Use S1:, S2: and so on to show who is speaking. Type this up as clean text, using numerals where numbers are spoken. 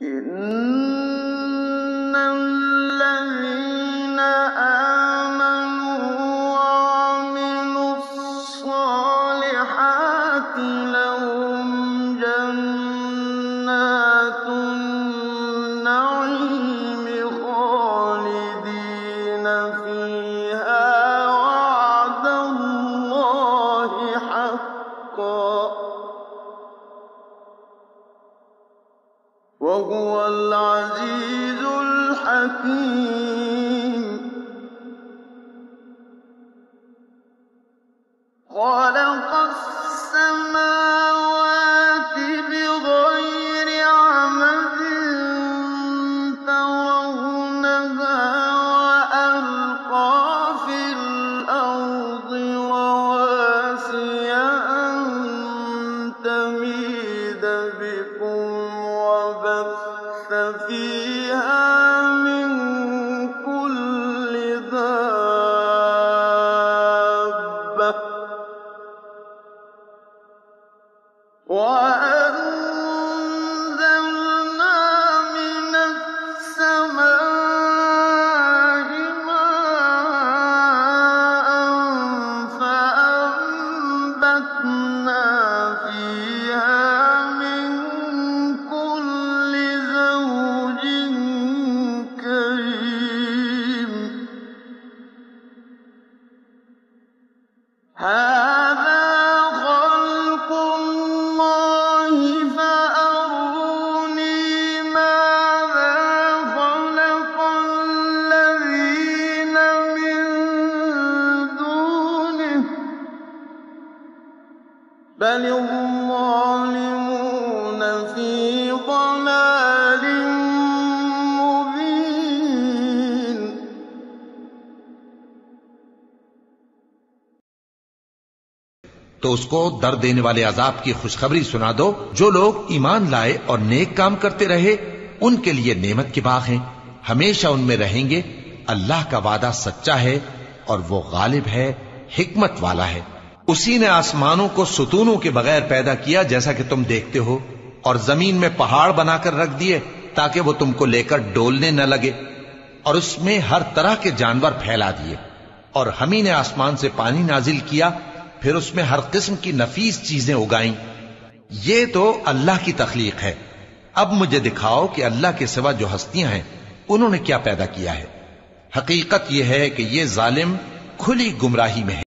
S1: إِنَّ الَّذِينَ آمَنُوا وَعَمِلُوا الصَّالِحَاتِ لَهُمْ جَنَّاتُ النَّعِيمِ خَالِدِينَ فِيهَا وَعْدَ اللَّهِ حَقًّا ۚ وَهُوَ الْعَزِيزُ الْحَكِيمُ. خَلَقَ السَّمَاوَاتِ بِغَيْرِ عَمَدٍ تَرَوْنَهَا وَأَلْقَىٰ فِي الْأَرْضِ رَوَاسِيَ أَن تَمِيدَ بِكُمْ وَبَثَّ فِيهَا مِن كُلِّ دَابَّةٍ وَأَنزَلْنَا مِنَ السَّمَاءِ مَاءً فَأَنبَتْنَا فِيهَا مِن كُلِّ زَوْجٍ كَرِيمٍ. هَٰذَا خَلْقُ اللَّهِ فَأَرُونِي مَاذَا خَلَقَ الَّذِينَ مِن دُونِهِ ۚ بَلِ الظَّالِمُونَ فِي ضَلَالٍ مُّبِينٍ.
S2: تو اس کو درد دینے والے عذاب کی خوشخبری سنا دو۔ جو لوگ ایمان لائے اور نیک کام کرتے رہے ان کے لیے نعمت کے باغ ہیں، ہمیشہ ان میں رہیں گے۔ اللہ کا وعدہ سچا ہے اور وہ غالب ہے، حکمت والا ہے۔ اسی نے آسمانوں کو ستونوں کے بغیر پیدا کیا جیسا کہ تم دیکھتے ہو، اور زمین میں پہاڑ بنا کر رکھ دیے تاکہ وہ تم کو لے کر ڈولنے نہ لگے، اور اس میں ہر طرح کے جانور پھیلا دیے، اور ہم ہی نے آسمان سے پانی نازل کیا، پھر اس میں ہر قسم کی نفیس چیزیں اگائیں۔ یہ تو اللہ کی تخلیق ہے۔ اب مجھے دکھاؤ کہ اللہ کے سوا جو ہستیاں ہیں انہوں نے کیا پیدا کیا ہے۔ حقیقت یہ ہے کہ یہ ظالم کھلی گمراہی میں ہے۔